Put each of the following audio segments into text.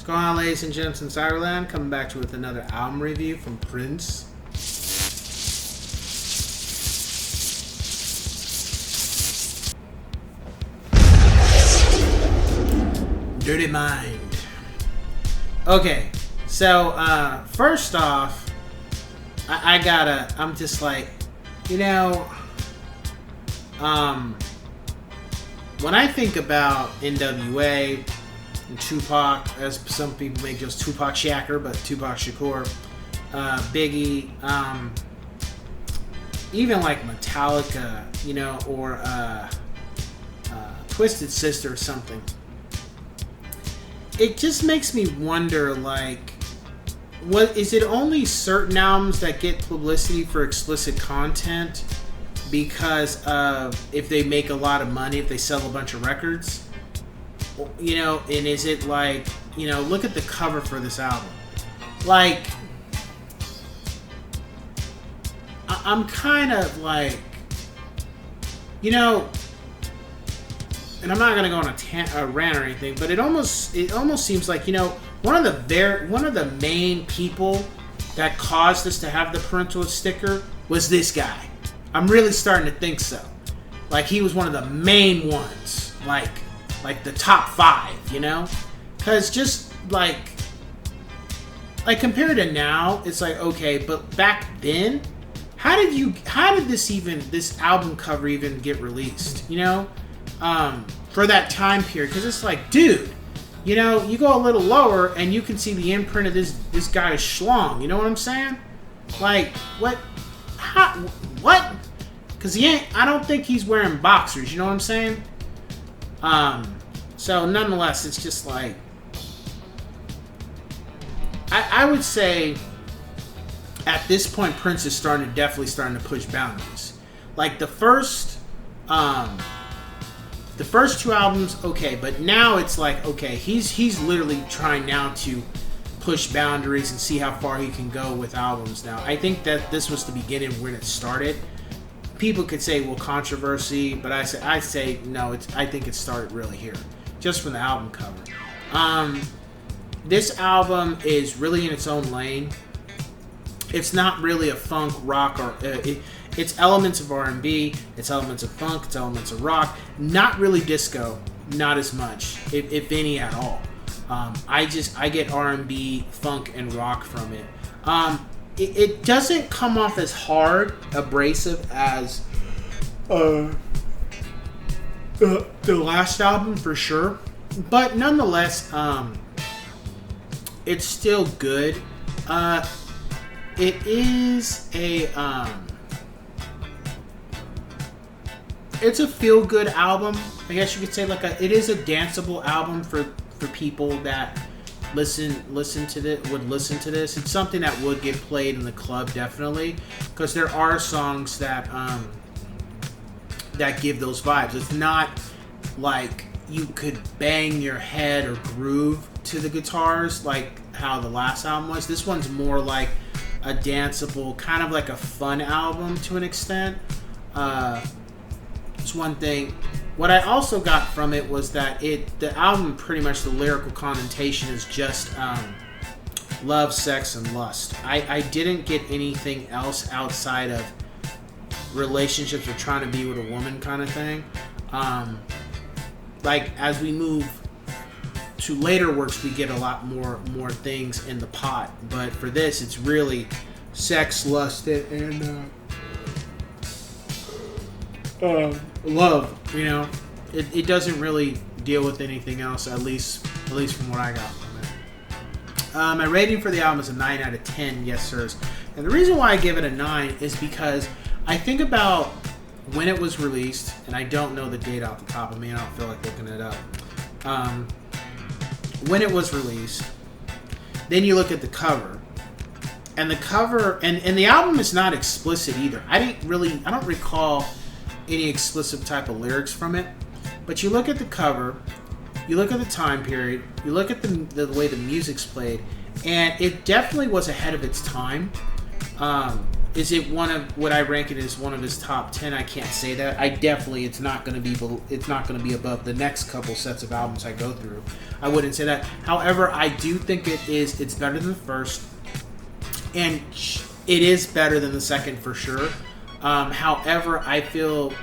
Go on, ladies and gents in Cyberland, coming back to you with another album review from Prince. Dirty Mind. Okay, so first off, I'm just like, when I think about NWA and Tupac, as some people make just Tupac Shakur, but Tupac Shakur, Biggie, even like Metallica, or Twisted Sister or something. It just makes me wonder, like, what is it only certain albums that get publicity for explicit content because of if they make a lot of money, if they sell a bunch of records? And is it like, look at the cover for this album. Like, I'm kind of like, and I'm not gonna go on a rant or anything, but it almost seems like one of the main people that caused us to have the parental sticker was this guy. I'm really starting to think so. Like, he was one of the main ones, like the top 5, because just like compared to now, it's like, okay, but back then, how did this album cover even get released? For that time period, because it's like, dude, you go a little lower and you can see the imprint of this guy's schlong. You know what I'm saying? Like, what? What? Because I don't think he's wearing boxers. You know what I'm saying? So nonetheless, it's just like, I would say at this point, Prince is definitely starting to push boundaries. Like the first 2 albums, okay, but now it's like, okay, he's literally trying now to push boundaries and see how far he can go with albums now. I think that this was the beginning when it started. People could say, well, controversy, but I say no. I think it started really here, just from the album cover. This album is really in its own lane. It's not really a funk rock or it's elements of R&B, it's elements of funk, it's elements of rock. Not really disco, not as much, if any at all. I get R&B, funk, and rock from it. It doesn't come off as hard, abrasive as the last album for sure, but nonetheless, it's still good. It is it's a feel-good album. I guess you could say it is a danceable album for people that would listen to this. It's something that would get played in the club, definitely, because there are songs that give those vibes. It's not like you could bang your head or groove to the guitars like how the last album was. This one's more like a danceable, kind of like a fun album to an extent. It's one thing. What I also got from it was that the album, pretty much the lyrical connotation is just love, sex, and lust. I didn't get anything else outside of relationships or trying to be with a woman kind of thing. Like, as we move to later works, we get a lot more things in the pot. But for this, it's really sex, lust, and love. It doesn't really deal with anything else, at least from what I got from it. My rating for the album is a 9 out of 10, yes sirs. And the reason why I give it a 9 is because I think about when it was released, and I don't know the date off the top of me, I don't feel like looking it up. When it was released, then you look at the cover, and the cover, and the album is not explicit either. I don't recall any explicit type of lyrics from it, but you look at the cover, you look at the time period, you look at the way the music's played, and it definitely was ahead of its time. Is it one of, would I rank it as one of his top 10? I can't say that. I definitely, it's not going to be above the next couple sets of albums I go through. I wouldn't say that. However, I do think it's better than the first, and it is better than the second for sure. However, I feel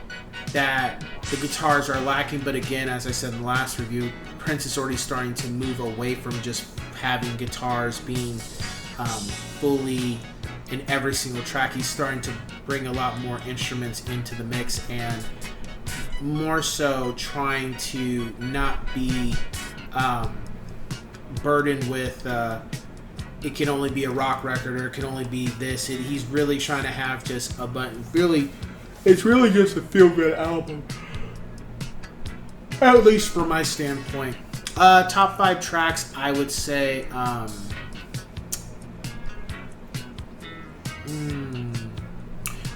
that the guitars are lacking, but again, as I said in the last review, Prince is already starting to move away from just having guitars being fully in every single track. He's starting to bring a lot more instruments into the mix, and more so trying to not be burdened with it can only be a rock record or it can only be this. He's really trying to have just a button. Really, it's really just a feel-good album, at least from my standpoint. Top 5 tracks, I would say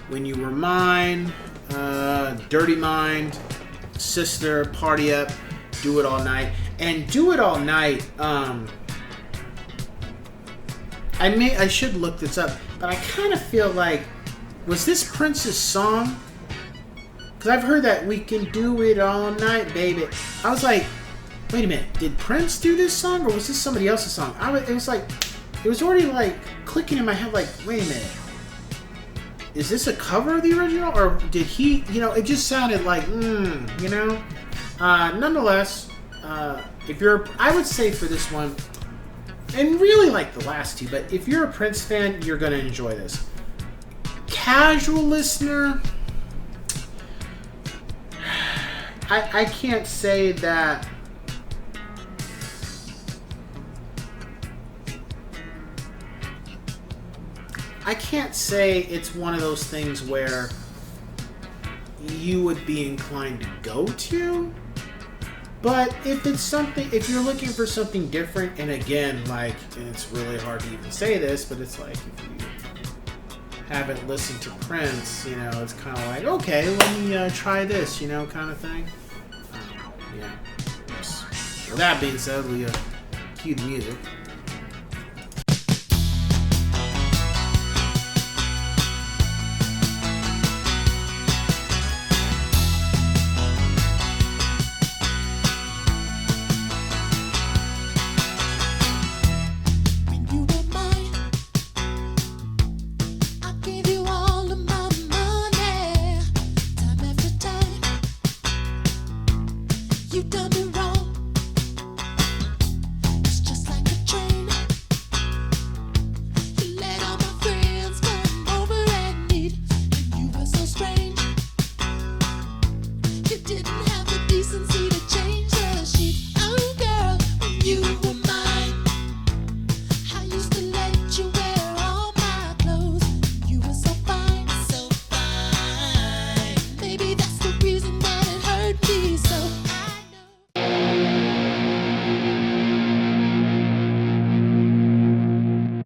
When You Were Mine, Dirty Mind, Sister, Party Up, Do It All Night. And Do It All Night, I should look this up, but I kind of feel like, was this Prince's song? Because I've heard that we can do it all night, baby. I was like, wait a minute, did Prince do this song, or was this somebody else's song? It was already like clicking in my head, like, wait a minute, is this a cover of the original, or did he, it just sounded like, nonetheless, I would say for this one, and really like the last two, but if you're a Prince fan, you're going to enjoy this. Casual listener, I can't say that it's one of those things where you would be inclined to go to. But if you're looking for something different, and again, and it's really hard to even say this, but it's like, if you haven't listened to Prince, it's kind of like, okay, let me try this, kind of thing. Yeah. With that being said, we cue the music.